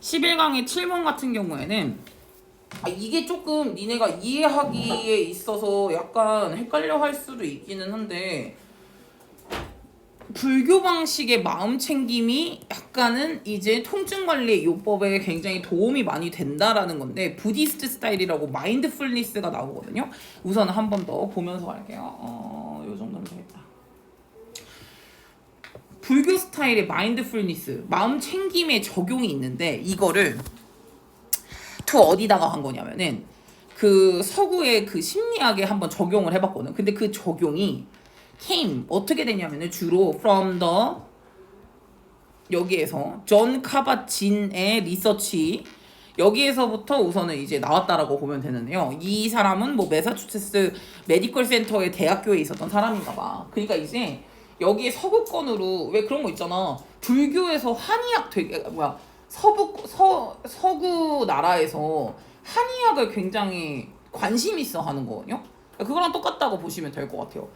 11강의 7번 같은 경우에는 이게 조금 니네가 이해하기에 있어서 약간 헷갈려 할 수도 있기는 한데 불교 방식의 마음 챙김이 약간은 이제 통증 관리 요법에 굉장히 도움이 많이 된다라는 건데 부디스트 스타일이라고 마인드풀니스가 나오거든요. 우선 한 번 더 보면서 갈게요. 요 정도면 되겠다. 불교 스타일의 마인드풀니스, 마음 챙김의 적용이 있는데 이거를 어디다가 한 거냐면은 그 서구의 그 심리학에 한번 적용을 해봤거든. 근데 그 적용이 어떻게 되냐면은 주로 from the 여기에서 존 카바진의 리서치 여기에서부터 우선은 이제 나왔다라고 보면 되는데요. 이 사람은 뭐 매사추세츠 메디컬 센터의 대학교에 있었던 사람인가 봐. 그러니까 이제 여기에 서구권으로 왜 그런 거 있잖아. 불교에서 한의학 되게 서구 나라에서 한의학을 굉장히 관심 있어 하는 거거든요. 그거랑 똑같다고 보시면 될 것 같아요.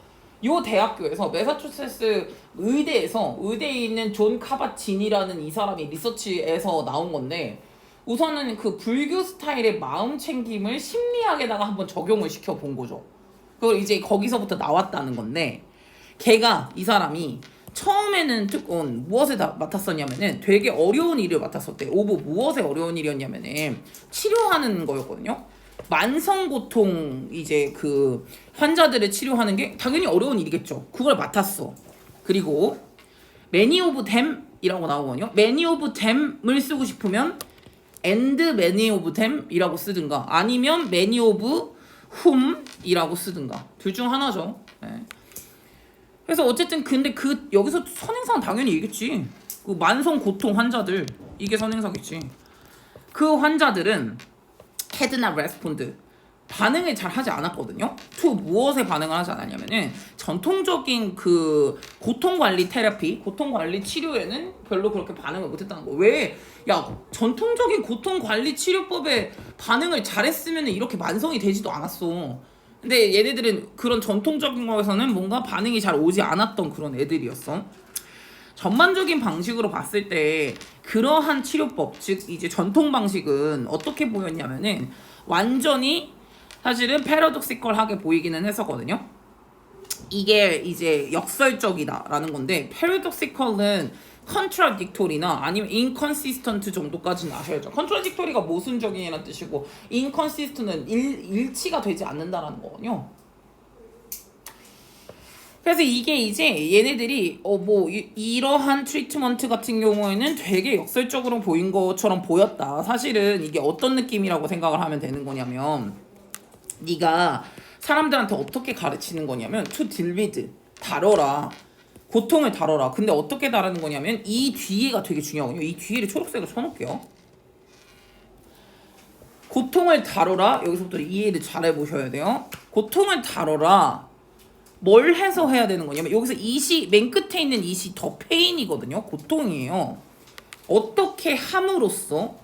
요 대학교에서 매사추세츠 의대에 있는 존 카바진이라는 이 사람이 리서치에서 나온 건데 우선은 그 불교 스타일의 마음 챙김을 심리학에다가 한번 적용을 시켜 본 거죠. 그걸 이제 거기서부터 나왔다는 건데 이 사람이 처음에는 무엇에 맡았었냐면은 되게 어려운 일을 맡았었대. 무엇에 어려운 일이었냐면은 치료하는 거였거든요. 만성고통 이제 그 환자들을 치료하는 게 당연히 어려운 일이겠죠. 그걸 맡았어. 그리고 many of them이라고 나오거든요. many of them을 쓰고 싶으면 and many of them이라고 쓰든가 아니면 many of whom이라고 쓰든가 둘 중 하나죠. 네. 그래서 어쨌든 근데 여기서 선행사는 당연히 이겠지. 그 만성 고통 환자들 이게 선행사겠지. 그 환자들은 헤드나 레스폰드 반응을 잘 하지 않았거든요. 무엇에 반응을 하지 않았냐면은 전통적인 그 고통관리 테라피, 고통관리 치료에는 별로 그렇게 반응을 못했다는 거. 왜? 전통적인 고통관리 치료법에 반응을 잘했으면 이렇게 만성이 되지도 않았어. 근데 얘네들은 그런 전통적인 거에서는 뭔가 반응이 잘 오지 않았던 그런 애들이었어. 전반적인 방식으로 봤을 때 그러한 치료법, 즉 이제 전통 방식은 어떻게 보였냐면은 완전히 사실은 패러독시컬하게 보이기는 했었거든요. 이게 이제 역설적이다라는 건데 패러독시컬은 컨트라딕토리나 아니면 인컨시스턴트 정도까지는 아셔야죠. 컨트라딕토리가 모순적인이라는 뜻이고 인컨시스턴트는 일치가 되지 않는다라는 거거든요. 그래서 이게 이제 얘네들이 이러한 트리트먼트 같은 경우에는 되게 역설적으로 보인 것처럼 보였다. 사실은 이게 어떤 느낌이라고 생각을 하면 되는 거냐면 네가 사람들한테 어떻게 가르치는 거냐면 to deal with 다뤄라. 고통을 다뤄라. 근데 어떻게 다루는 거냐면 이 뒤에가 되게 중요하거든요. 이 뒤에를 초록색으로 쳐놓을게요. 고통을 다뤄라. 여기서부터 이해를 잘 해보셔야 돼요. 고통을 다뤄라. 뭘 해서 해야 되는 거냐면 여기서 맨 끝에 있는 이시 더 페인이거든요. 고통이에요. 어떻게 함으로써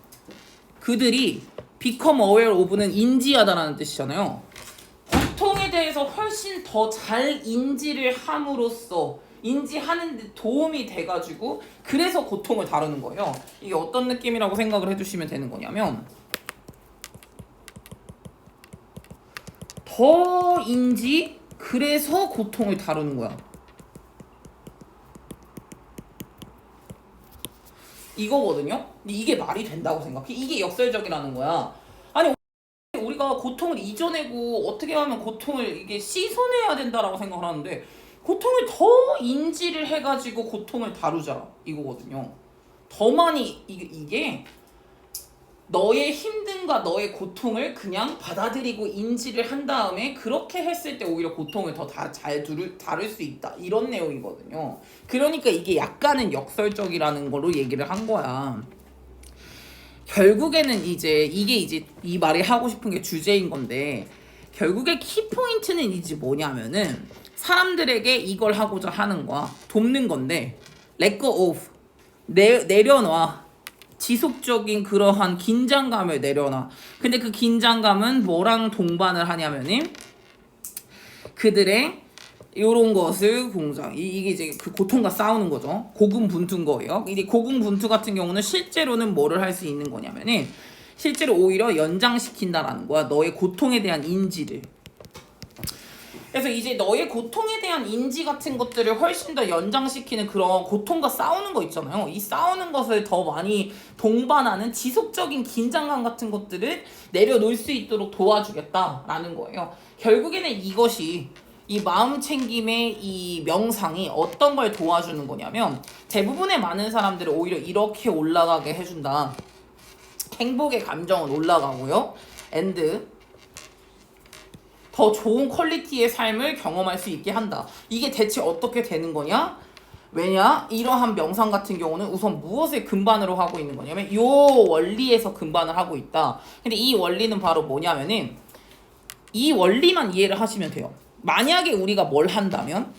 그들이 become aware of는 인지하다라는 뜻이잖아요. 고통에 대해서 훨씬 더 잘 인지를 함으로써 인지하는 데 도움이 돼가지고 그래서 고통을 다루는 거예요. 이게 어떤 느낌이라고 생각을 해주시면 되는 거냐면 더 인지 그래서 고통을 다루는 거야. 이거거든요. 근데 이게 말이 된다고 생각해. 이게 역설적이라는 거야. 아니 우리가 고통을 이겨내고 어떻게 하면 고통을 이게 씻어내야 된다라고 생각을 하는데 고통을 더 인지를 해가지고 고통을 다루자 이거거든요. 더 많이 이게 너의 힘듦과 너의 고통을 그냥 받아들이고 인지를 한 다음에 그렇게 했을 때 오히려 고통을 더 잘 다룰 수 있다 이런 내용이거든요. 그러니까 이게 약간은 역설적이라는 거로 얘기를 한 거야. 결국에는 이제 이게 이제 이 말이 하고 싶은 게 주제인 건데 결국에 키포인트는 이제 뭐냐면은 사람들에게 이걸 하고자 하는 거야. 돕는 건데 let go of 내려놔. 지속적인 그러한 긴장감을 내려놔. 근데 그 긴장감은 뭐랑 동반을 하냐면은 그들의 요런 것을 공장 이게 이제 그 고통과 싸우는 거죠. 고군분투인 거예요. 이제 고군분투 같은 경우는 실제로는 뭐를 할 수 있는 거냐면은 실제로 오히려 연장시킨다라는 거야. 너의 고통에 대한 인지를. 그래서 이제 너의 고통에 대한 인지 같은 것들을 훨씬 더 연장시키는 그런 고통과 싸우는 거 있잖아요. 이 싸우는 것을 더 많이 동반하는 지속적인 긴장감 같은 것들을 내려놓을 수 있도록 도와주겠다라는 거예요. 결국에는 이것이 이 마음 챙김의 이 명상이 어떤 걸 도와주는 거냐면 대부분의 많은 사람들을 오히려 이렇게 올라가게 해준다. 행복의 감정은 올라가고요. 앤드 더 좋은 퀄리티의 삶을 경험할 수 있게 한다. 이게 대체 어떻게 되는 거냐? 왜냐? 이러한 명상 같은 경우는 우선 무엇을 근반으로 하고 있는 거냐면 요 원리에서 근반을 하고 있다. 근데 이 원리는 바로 뭐냐면은 이 원리만 이해를 하시면 돼요. 만약에 우리가 뭘 한다면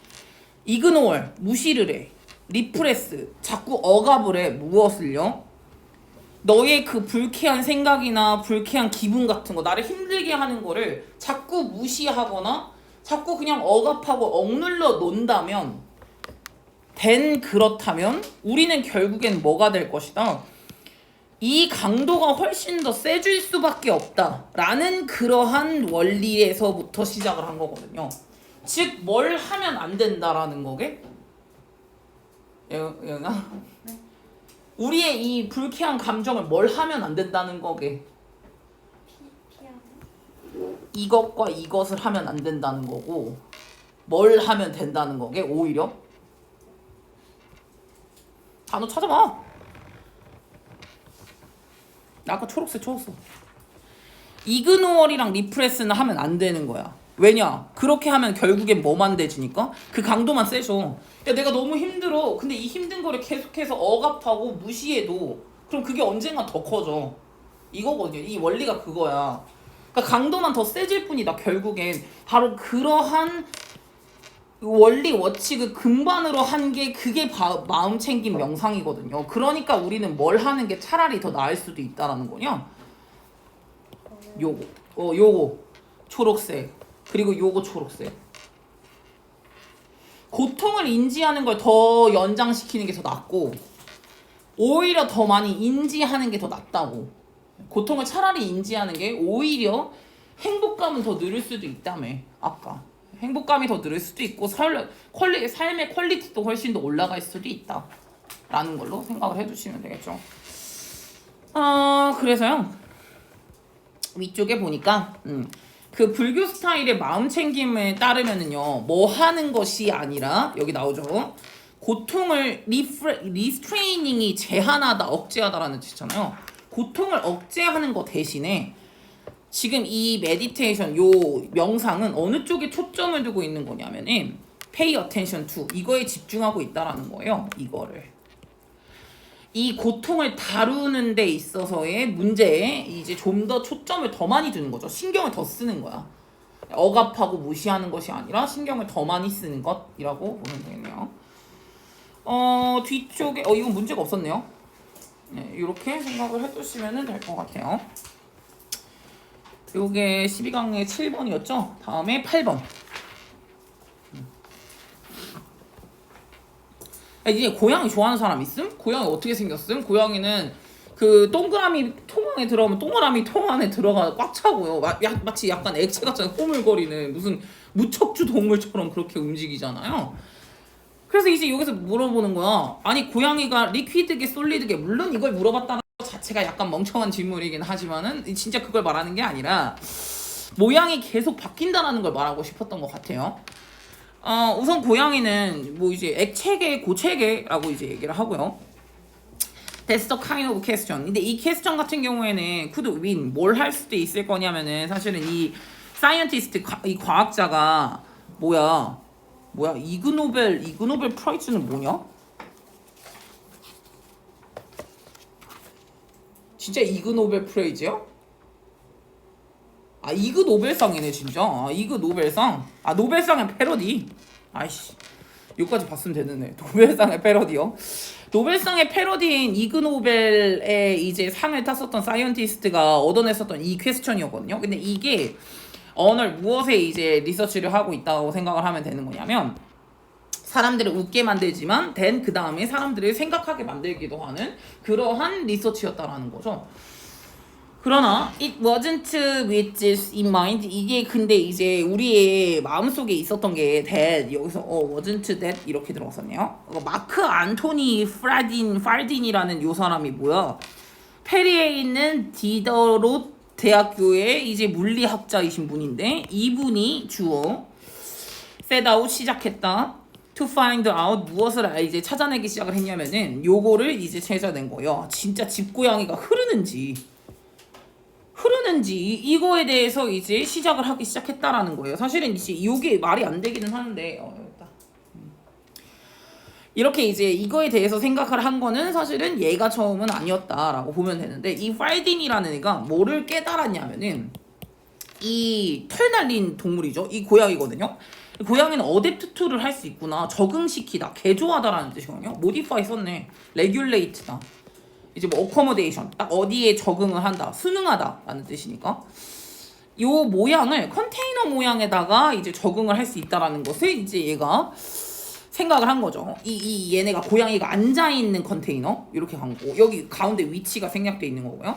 이그노얼, 무시를 해, 리프레스, 자꾸 억압을 해. 무엇을요? 너의 그 불쾌한 생각이나 불쾌한 기분 같은 거, 나를 힘들게 하는 거를 자꾸 무시하거나 자꾸 그냥 억압하고 억눌러 놓는다면 그렇다면 우리는 결국엔 뭐가 될 것이다. 이 강도가 훨씬 더 세질 수밖에 없다라는 그러한 원리에서부터 시작을 한 거거든요. 즉 뭘 하면 안 된다라는 거게 예은아? 네. 우리의 이 불쾌한 감정을 뭘 하면 안 된다는 거게 피하는? 이것과 이것을 하면 안 된다는 거고 뭘 하면 된다는 거게 오히려 단어 찾아봐. 나 아까 초록색 쳐왔어. 이그노얼이랑 리프레스는 하면 안 되는 거야. 왜냐? 그렇게 하면 결국엔 뭐만 돼지니까? 그 강도만 세져. 야, 내가 너무 힘들어. 근데 이 힘든 거를 계속해서 억압하고 무시해도 그럼 그게 언젠가 더 커져. 이거거든요. 이 원리가 그거야. 그러니까 강도만 더 세질 뿐이다. 결국엔 바로 그러한 원리 원칙을 근반으로 한 게 그게 마음 챙김 명상이거든요. 그러니까 우리는 뭘 하는 게 차라리 더 나을 수도 있다라는 거냐? 요거 초록색 그리고 요거 초록색. 고통을 인지하는 걸 더 연장시키는 게 더 낫고 오히려 더 많이 인지하는 게 더 낫다고. 고통을 차라리 인지하는 게 오히려 행복감은 더 늘을 수도 있다며. 아까 행복감이 더 늘을 수도 있고 삶의 퀄리티도 훨씬 더 올라갈 수도 있다 라는 걸로 생각을 해주시면 되겠죠. 그래서요 위쪽에 보니까 그 불교 스타일의 마음 챙김에 따르면은요 뭐 하는 것이 아니라 여기 나오죠. 고통을 리스트레이닝이 제한하다, 억제하다라는 뜻이잖아요. 고통을 억제하는 것 대신에 지금 이 메디테이션, 요 명상은 어느 쪽에 초점을 두고 있는 거냐면은 pay attention to 이거에 집중하고 있다라는 거예요. 이거를 이 고통을 다루는 데 있어서의 문제에 이제 좀 더 초점을 더 많이 두는 거죠. 신경을 더 쓰는 거야. 억압하고 무시하는 것이 아니라 신경을 더 많이 쓰는 것이라고 보면 되겠네요. 뒤쪽에 이건 문제가 없었네요. 네, 이렇게 생각을 해두시면 될 것 같아요. 요게 12강의 7번이었죠? 다음에 8번. 이제 고양이 좋아하는 사람 있음? 고양이 어떻게 생겼음? 고양이는 그 동그라미 통 안에 들어가면 동그라미 통 안에 들어가 꽉 차고요. 마치 약간 액체 같잖아요. 꼬물거리는 무슨 무척주 동물처럼 그렇게 움직이잖아요. 그래서 이제 여기서 물어보는 거야. 아니 고양이가 리퀴드게 솔리드게 물론 이걸 물어봤다는 것 자체가 약간 멍청한 질문이긴 하지만은 진짜 그걸 말하는 게 아니라 모양이 계속 바뀐다라는 걸 말하고 싶었던 것 같아요. 우선 고양이는 뭐 이제 액체계, 고체계라고 이제 얘기를 하고요. That's the kind of question. 근데 이 퀘스천 같은 경우에는 could win 뭘 할 수도 있을 거냐면은 사실은 이 사이언티스트 이 과학자가 뭐야 이그노벨 프라이즈는 뭐냐? 진짜 이그노벨 프라이즈야? 이그 노벨상이네 진짜. 이그 노벨상. 노벨상의 패러디. 아이씨 여기까지 봤으면 되는데. 노벨상의 패러디요. 노벨상의 패러디인 이그 노벨의 이제 상을 탔었던 사이언티스트가 얻어냈었던 이 퀘스천이었거든요. 근데 이게 언어를 무엇에 이제 리서치를 하고 있다고 생각을 하면 되는 거냐면 사람들을 웃게 만들지만 그 다음에 사람들을 생각하게 만들기도 하는 그러한 리서치였다라는 거죠. 그러나 it wasn't with this in mind. 이게 근데 이제 우리의 마음속에 있었던 게 that 여기서 wasn't that 이렇게 들어갔었네요. 마크 안토니 팔딘이라는 요 사람이 뭐야? 페리에 있는 디더롯 대학교의 이제 물리학자이신 분인데 이분이 주어 set out 시작했다. to find out 무엇을 이제 찾아내기 시작을 했냐면은 요거를 이제 찾아낸 거예요. 진짜 집고양이가 흐르는지 이거에 대해서 이제 시작을 하기 시작했다라는 거예요. 사실은 이제 이게 말이 안 되기는 하는데 여기다. 이렇게 이제 이거에 대해서 생각을 한 거는 사실은 얘가 처음은 아니었다라고 보면 되는데 이 팔딘이라는 애가 뭐를 깨달았냐면은 이 털 날린 동물이죠. 이 고양이거든요. 고양이는 어댑트 투를 할 수 있구나. 적응시키다, 개조하다라는 뜻이거든요. 모디파이 썼네. 레귤레이트다. 이제 뭐 어커머데이션, 딱 어디에 적응을 한다, 순응하다라는 뜻이니까 요 모양을 컨테이너 모양에다가 이제 적응을 할 수 있다라는 것을 이제 얘가 생각을 한 거죠. 얘네가 고양이가 앉아 있는 컨테이너 이렇게 간 거고 여기 가운데 위치가 생략돼 있는 거고요.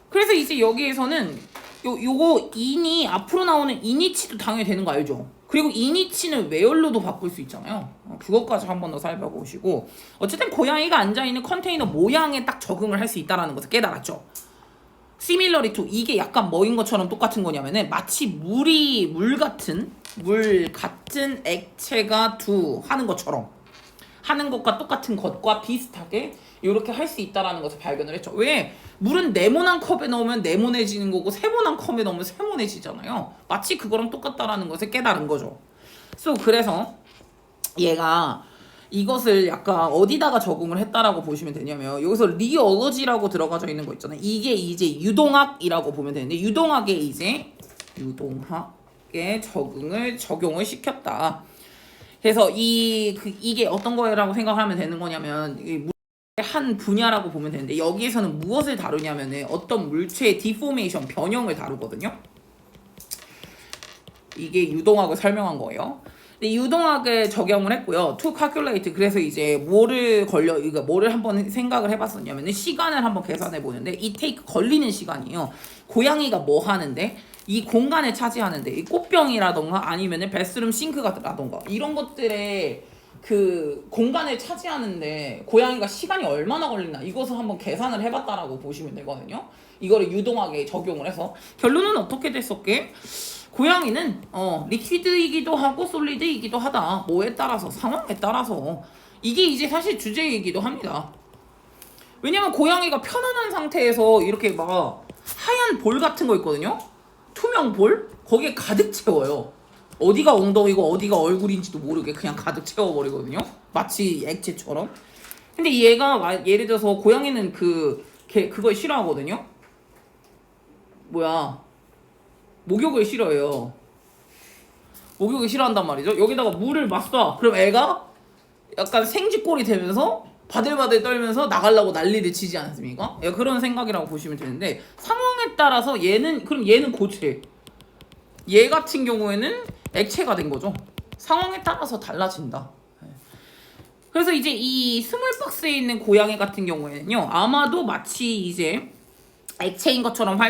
그래서 이제 여기에서는 요거 인이 앞으로 나오는 이니치도 당연히 되는 거 알죠? 그리고 이니치는 웨얼로도 바꿀 수 있잖아요. 그것까지 한 번 더 살펴보시고 어쨌든 고양이가 앉아있는 컨테이너 모양에 딱 적응을 할 수 있다는 것을 깨달았죠. similarly to 이게 약간 뭐인 것처럼 똑같은 거냐면은 마치 물 같은 액체가 하는 것처럼 하는 것과 똑같은 것과 비슷하게 이렇게 할 수 있다라는 것을 발견을 했죠. 왜? 물은 네모난 컵에 넣으면 네모내지는 거고 세모난 컵에 넣으면 세모내지잖아요. 마치 그거랑 똑같다라는 것을 깨달은 거죠. 그래서 얘가 이것을 약간 어디다가 적응을 했다라고 보시면 되냐면 여기서 리어거지라고 들어가져 있는 거 있잖아요. 이게 이제 유동학이라고 보면 되는데 유동학에 적용을 시켰다. 그래서 이게 어떤 거라고 생각하면 되는 거냐면 한 분야라고 보면 되는데 여기에서는 무엇을 다루냐면은 어떤 물체의 디포메이션, 변형을 다루거든요. 이게 유동학을 설명한 거예요. 근데 유동학을 적용을 했고요. to calculate 그래서 이제 뭐를 한번 생각을 해봤었냐면은 시간을 한번 계산해 보는데 이 take 걸리는 시간이에요. 고양이가 뭐 하는데 이 공간을 차지하는데 이 꽃병이라던가 아니면은 베스룸 싱크가라던가 이런 것들에 그 공간을 차지하는데 고양이가 시간이 얼마나 걸리나 이것을 한번 계산을 해봤다라고 보시면 되거든요. 이거를 유동학에 적용을 해서 결론은 어떻게 됐었게? 고양이는 리퀴드이기도 하고 솔리드이기도 하다. 뭐에 따라서 상황에 따라서 이게 이제 사실 주제이기도 합니다. 왜냐면 고양이가 편안한 상태에서 이렇게 막 하얀 볼 같은 거 있거든요. 투명 볼? 거기에 가득 채워요. 어디가 엉덩이고 어디가 얼굴인지도 모르게 그냥 가득 채워버리거든요. 마치 액체처럼. 근데 얘가 예를 들어서 고양이는 그걸 싫어하거든요. 목욕을 싫어해요. 목욕을 싫어한단 말이죠. 여기다가 물을 막 쏴. 그럼 애가 약간 생쥐꼴이 되면서 바들바들 떨면서 나가려고 난리를 치지 않습니까? 그런 생각이라고 보시면 되는데 상황에 따라서 얘는 고체. 얘 같은 경우에는 액체가 된 거죠. 상황에 따라서 달라진다. 그래서 이제 이 스몰박스에 있는 고양이 같은 경우에는요, 아마도 마치 이제 액체인 것처럼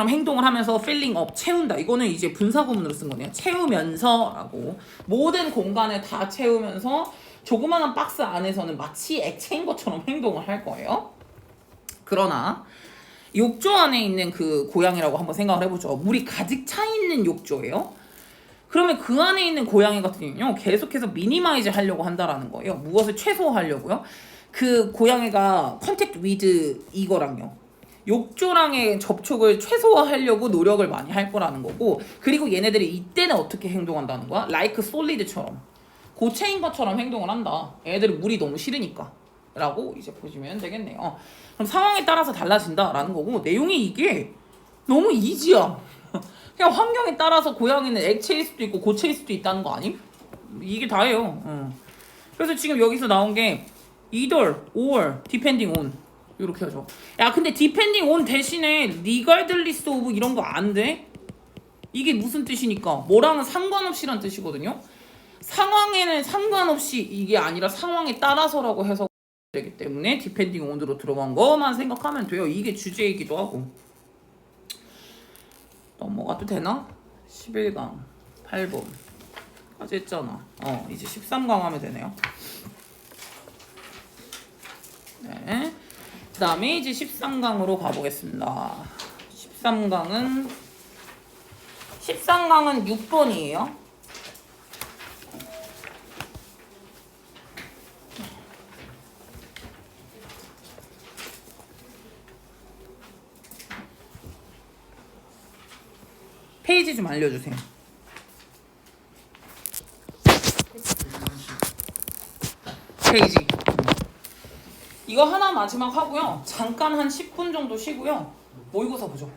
행동을 하면서 filling up, 채운다. 이거는 이제 분사구문으로 쓴 거네요. 채우면서라고. 모든 공간을 다 채우면서 조그마한 박스 안에서는 마치 액체인 것처럼 행동을 할 거예요. 그러나 욕조 안에 있는 그 고양이라고 한번 생각을 해보죠. 물이 가득 차 있는 욕조예요. 그러면 그 안에 있는 고양이 같은 경우는요, 계속해서 미니마이즈 하려고 한다라는 거예요. 무엇을 최소화하려고요? 그 고양이가 컨택트 위드 이거랑요, 욕조랑의 접촉을 최소화하려고 노력을 많이 할 거라는 거고, 그리고 얘네들이 이때는 어떻게 행동한다는 거야? like solid처럼, 고체인 것처럼 행동을 한다. 얘네들은 물이 너무 싫으니까 라고 이제 보시면 되겠네요. 그럼 상황에 따라서 달라진다라는 거고, 내용이 이게 너무 이지야. 그냥 환경에 따라서 고양이는 액체일 수도 있고 고체일 수도 있다는 거 아님? 이게 다예요. 그래서 지금 여기서 나온 게 either or depending on 이렇게 하죠. 야 근데 디펜딩 온 대신에 리가들리스 오브 이런 거 안 돼? 이게 무슨 뜻이니까? 뭐랑은 상관없이란 뜻이거든요. 상황에는 상관없이 이게 아니라 상황에 따라서라고 해서 되기 때문에 디펜딩 온으로 들어간 거만 생각하면 돼요. 이게 주제이기도 하고. 넘어가도 되나? 11강 8번까지 했잖아. 이제 13강 하면 되네요. 네. 그 다음에 이제 13강으로 가보겠습니다. 13강은 6번이에요. 페이지 좀 알려주세요. 페이지. 이거 하나 마지막 하고요. 잠깐 한 10분 정도 쉬고요. 모의고사 보죠.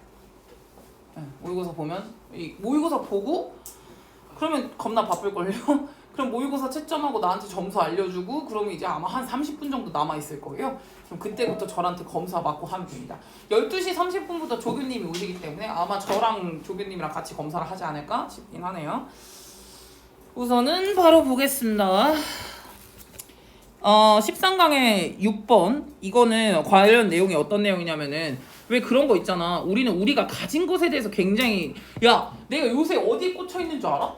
네, 모의고사 보면 모의고사 보고 그러면 겁나 바쁠걸요? 그럼 모의고사 채점하고 나한테 점수 알려주고 그러면 이제 아마 한 30분 정도 남아있을 거예요. 그럼 그때부터 저한테 검사 받고 하면 됩니다. 12시 30분부터 조교님이 오시기 때문에 아마 저랑 조교님이랑 같이 검사를 하지 않을까 싶긴 하네요. 우선은 바로 보겠습니다. 13강의 6번 이거는 관련 내용이 어떤 내용이냐면은 왜 그런 거 있잖아. 우리가 가진 것에 대해서 굉장히 야 내가 요새 어디에 꽂혀 있는 줄 알아?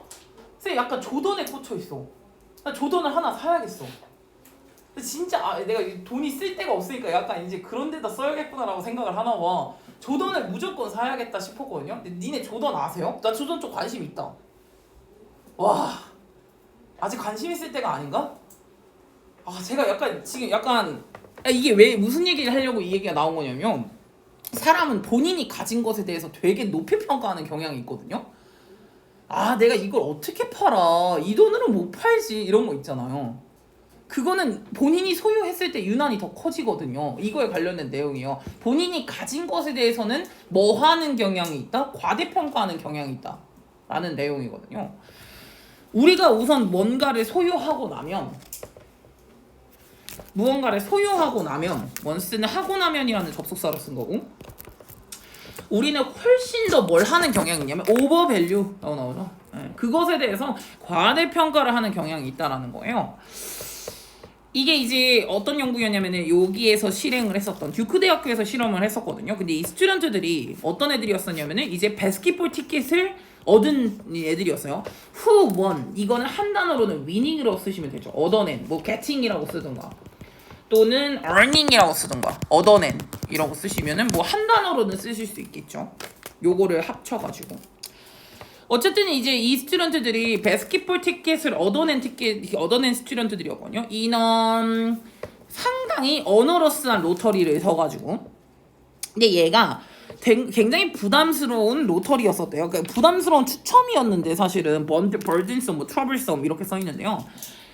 쌤 약간 조던에 꽂혀 있어. 나 조던을 하나 사야겠어. 근데 진짜 내가 돈이 쓸 데가 없으니까 약간 이제 그런 데다 써야겠구나라고 생각을 하나 봐. 조던을 무조건 사야겠다 싶었거든요. 근데 니네 조던 아세요? 나 조던 쪽 관심 있다. 와 아직 관심 있을 때가 아닌가? 제가 약간 지금 이게 왜 무슨 얘기를 하려고 이 얘기가 나온 거냐면 사람은 본인이 가진 것에 대해서 되게 높이 평가하는 경향이 있거든요. 내가 이걸 어떻게 팔아? 이 돈으로 못 팔지. 이런 거 있잖아요. 그거는 본인이 소유했을 때 유난히 더 커지거든요. 이거에 관련된 내용이에요. 본인이 가진 것에 대해서는 뭐 하는 경향이 있다? 과대평가하는 경향이 있다. 라는 내용이거든요. 우리가 우선 무언가를 소유하고 나면 원스는 하고 나면이라는 접속사로 쓴 거고 우리는 훨씬 더 뭘 하는 경향이 있냐면 오버밸류 나오죠. 그것에 대해서 과대평가를 하는 경향이 있다라는 거예요. 이게 이제 어떤 연구였냐면은 여기에서 실행을 했었던 듀크 대학교에서 실험을 했었거든요. 근데 이 스튜던트들이 어떤 애들이었었냐면은 이제 바스켓볼 티켓을 얻은 애들이었어요. Who won 이거는 한 단어로는 winning이라고 쓰시면 되죠. 얻어낸 뭐 getting이라고 쓰든가 또는 earning이라고 쓰든가 얻어낸 이라고 쓰시면은 뭐 한 단어로는 쓰실 수 있겠죠. 요거를 합쳐가지고 어쨌든 이제 이 스튜던트들이 바스켓볼 티켓을 얻어낸 스튜던트들이었거든요. 이는 상당히 어너러스한 로터리를 서가지고 근데 얘가 굉장히 부담스러운 로터리였었대요. 그러니까 부담스러운 추첨이었는데 사실은 burdensome, troublesome 이렇게 써 있는데요.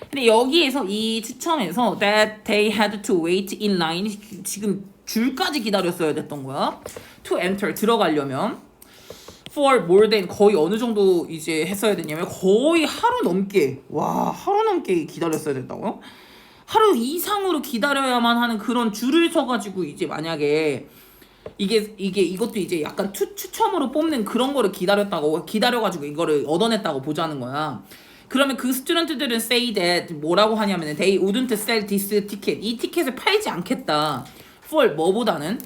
근데 여기에서 이 추첨에서 that they had to wait in line 지금 줄까지 기다렸어야 됐던 거야. to enter 들어가려면 for more than 거의 어느 정도 이제 했어야 됐냐면 거의 하루 넘게 기다렸어야 됐다고요? 하루 이상으로 기다려야만 하는 그런 줄을 서가지고 이제 만약에 이것도 이제 약간 추첨으로 뽑는 그런 거를 기다려가지고 이거를 얻어냈다고 보자는 거야. 그러면 그 스튜던트들은 say that 뭐라고 하냐면은 they wouldn't sell this ticket 이 티켓을 팔지 않겠다. for 뭐보다는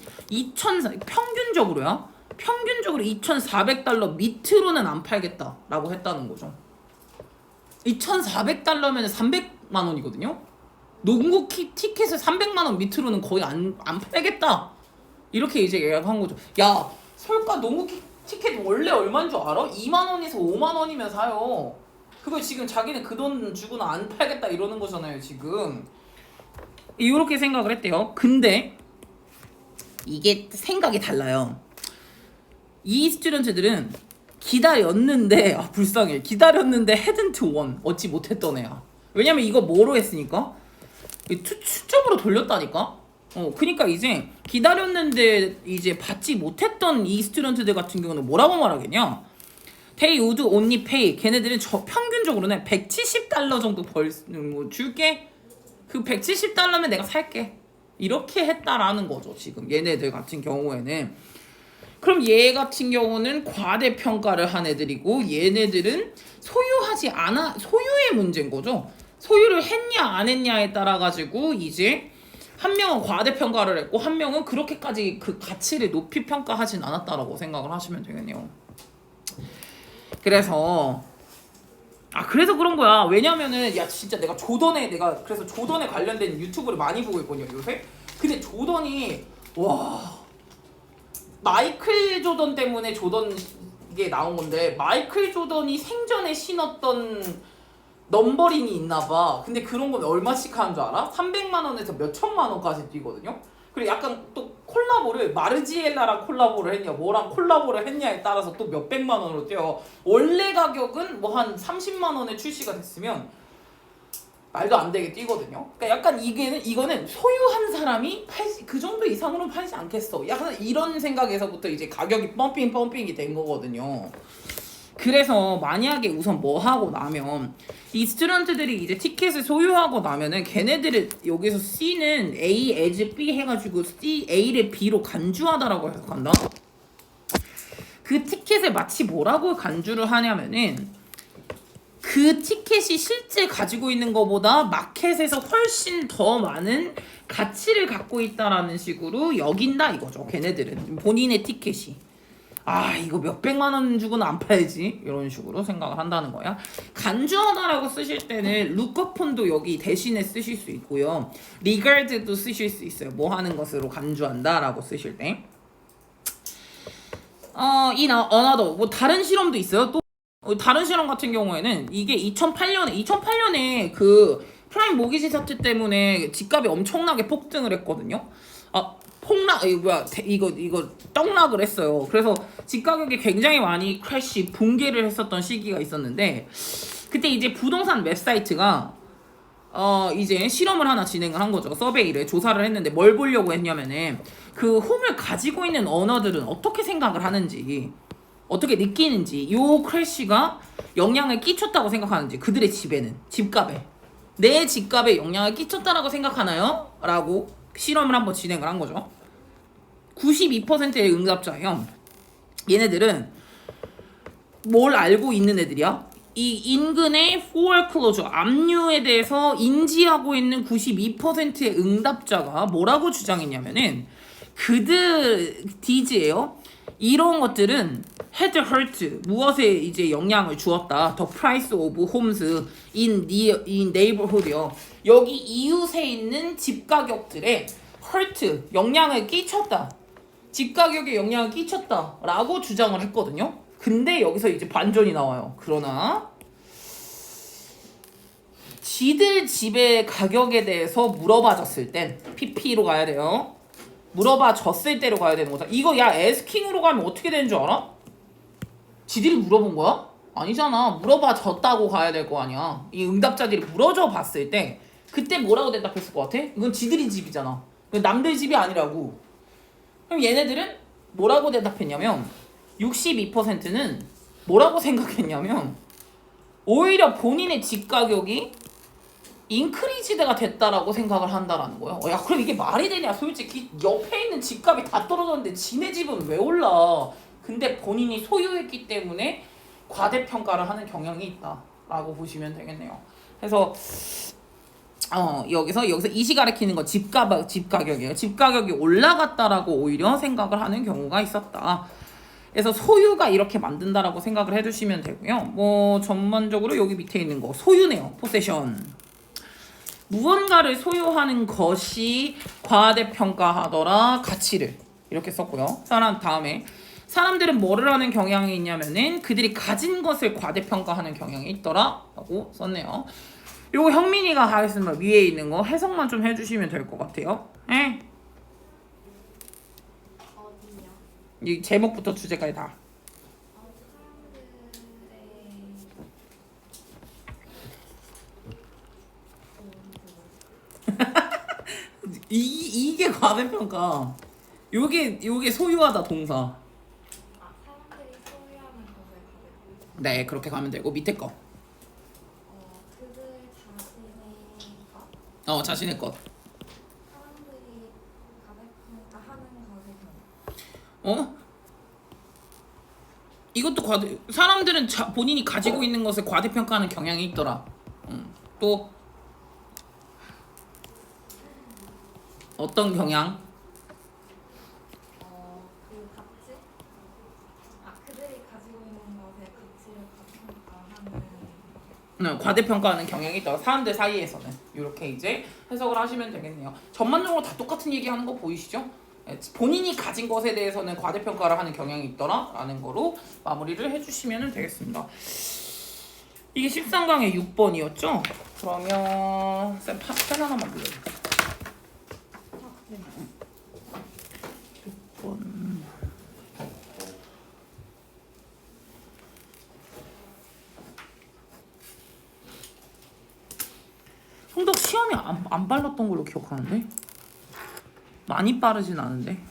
평균적으로 2,400달러 밑으로는 안 팔겠다라고 했다는 거죠. 2,400달러면 300만 원이거든요. 농구 티켓을 300만 원 밑으로는 거의 안 팔겠다. 이렇게 이제 예약한 거죠. 야, 설까 농구 티켓 원래 얼마인 줄 알아? 2만 원에서 5만 원이면 사요. 그걸 지금 자기는 그 돈 주고는 안 팔겠다 이러는 거잖아요, 지금. 이렇게 생각을 했대요. 근데 이게 생각이 달라요. 이 스튜던트들은 기다렸는데 불쌍해. 기다렸는데 hadn't won 얻지 못했던 애야. 왜냐면 이거 뭐로 했으니까? 추첨으로 돌렸다니까? 그니까 이제 기다렸는데 이제 받지 못했던 이 스튜던트들 같은 경우는 뭐라고 말하겠냐? They would only pay. 걔네들은 평균적으로는 $170 정도 줄게. 그 $170면 내가 살게. 이렇게 했다라는 거죠. 지금 얘네들 같은 경우에는. 그럼 얘 같은 경우는 과대평가를 한 애들이고 얘네들은 소유하지 않아 소유의 문제인 거죠. 소유를 했냐 안 했냐에 따라 가지고 이제 한 명은 과대평가를 했고 한 명은 그렇게까지 그 가치를 높이 평가하진 않았다라고 생각을 하시면 되겠네요. 그래서 그래서 그런 거야. 왜냐면은 야 진짜 내가 그래서 조던에 관련된 유튜브를 많이 보고 있거든요 요새. 근데 조던이 와 마이클 조던 때문에 조던 이게 나온 건데 마이클 조던이 생전에 신었던 넘버링이 있나봐. 근데 그런 건 얼마씩 하는 줄 알아? 300만 원에서 몇 천만 원까지 뛰거든요. 그리고 약간 또 콜라보를 마르지엘라랑 콜라보를 했냐 뭐랑 콜라보를 했냐에 따라서 또 몇백만 원으로 뛰어. 원래 가격은 뭐 한 30만 원에 출시가 됐으면 말도 안 되게 뛰거든요. 그러니까 약간 이거는 소유한 사람이 그 정도 이상으로는 팔지 않겠어. 약간 이런 생각에서부터 이제 가격이 펌핑이 된 거거든요. 그래서 만약에 우선 뭐 하고 나면 이 스튜던트들이 이제 티켓을 소유하고 나면은 걔네들을 여기서 C는 A as B 해가지고 A를 B로 간주하다라고 해석한다. 그 티켓을 마치 뭐라고 간주를 하냐면은 그 티켓이 실제 가지고 있는 것보다 마켓에서 훨씬 더 많은 가치를 갖고 있다라는 식으로 여긴다 이거죠. 걔네들은 본인의 티켓이 이거 몇백만 원 주고는 안 팔지 이런 식으로 생각을 한다는 거야. 간주하다라고 쓰실 때는 루커폰도 여기 대신에 쓰실 수 있고요. 리가드도 쓰실 수 있어요. 뭐 하는 것으로 간주한다라고 쓰실 때. 어나더 뭐 다른 실험도 있어요. 또 다른 실험 같은 경우에는 이게 2008년에 그 프라임 모기지 사태 때문에 집값이 엄청나게 폭등을 했거든요. 이거 떡락을 했어요. 그래서 집 가격이 굉장히 많이 크래시 붕괴를 했었던 시기가 있었는데 그때 이제 부동산 웹사이트가 이제 실험을 하나 진행을 한 거죠. 서베이를 조사를 했는데 뭘 보려고 했냐면은 그 홈을 가지고 있는 오너들은 어떻게 생각을 하는지 어떻게 느끼는지 요 크래시가 영향을 끼쳤다고 생각하는지 그들의 집값에 내 집값에 영향을 끼쳤다라고 생각하나요? 라고 실험을 한번 진행을 한 거죠. 92%의 응답자예요. 얘네들은 뭘 알고 있는 애들이야? 이 인근의 foreclosure, 압류에 대해서 인지하고 있는 92%의 응답자가 뭐라고 주장했냐면은 디즈예요. 이런 것들은 had hurt 무엇에 이제 영향을 주었다. The price of homes in neighborhood요. 여기 이웃에 있는 집 가격들에 hurt 영향을 끼쳤다. 집 가격에 영향을 끼쳤다라고 주장을 했거든요. 근데 여기서 이제 반전이 나와요. 그러나 지들 집의 가격에 대해서 물어봐줬을 땐 PP로 가야 돼요. 물어봐줬을 때로 가야 되는 거다. 이거 야 에스킹으로 가면 어떻게 되는 줄 알아? 지들이 물어본 거야? 아니잖아. 물어봐줬다고 가야 될 거 아니야. 이 응답자들이 물어줘 봤을 때 그때 뭐라고 대답했을 것 같아? 이건 지들이 집이잖아. 남들 집이 아니라고. 그럼 얘네들은 뭐라고 대답했냐면 62%는 뭐라고 생각했냐면 오히려 본인의 집 가격이 인크리지드가 됐다라고 생각을 한다라는 거예요. 야 그럼 이게 말이 되냐? 솔직히 옆에 있는 집값이 다 떨어졌는데 지네 집은 왜 올라? 근데 본인이 소유했기 때문에 과대평가를 하는 경향이 있다라고 보시면 되겠네요. 그래서 여기서 이시 가리키는 건 집 가격이에요. 집 가격이 올라갔다라고 오히려 생각을 하는 경우가 있었다. 그래서 소유가 이렇게 만든다라고 생각을 해주시면 되고요. 뭐 전반적으로 여기 밑에 있는 거 소유네요. 포세션. 무언가를 소유하는 것이 과대평가하더라 가치를 이렇게 썼고요. 다음에 사람들은 뭐를 하는 경향이 있냐면은 그들이 가진 것을 과대평가하는 경향이 있더라 라고 썼네요. 요거 형민이가 하겠습니다. 위에 있는 거 해석만 좀 해주시면 될 것 같아요. 어디요? 이 제목부터 주제까지 다. 이게 과대평가. 요게 소유하다 동사. 사람들이 소유하는 것을 가지고. 네 그렇게 가면 되고 밑에 거. 그들 자신의 것. 자신의 것. 사람들이 이것도 사람들은 본인이 가지고 있는 것을 과대평가하는 경향이 있더라. 또 어떤 경향? 그 가치? 그들이 가지고 있는 것의 가치를 과평가하는. 과대평가하는 경향이 있더라. 사람들 사이에서는 이렇게 이제 해석을 하시면 되겠네요. 전반적으로 다 똑같은 얘기하는 거 보이시죠? 본인이 가진 것에 대해서는 과대평가를 하는 경향이 있더라 라는 거로 마무리를 해주시면 되겠습니다. 이게 13강의 6번이었죠? 그러면 쌤 펜 하나만 빌려줘. 6번. 성적 시험에 안 발랐던 걸로 기억하는데? 많이 빠르진 않은데?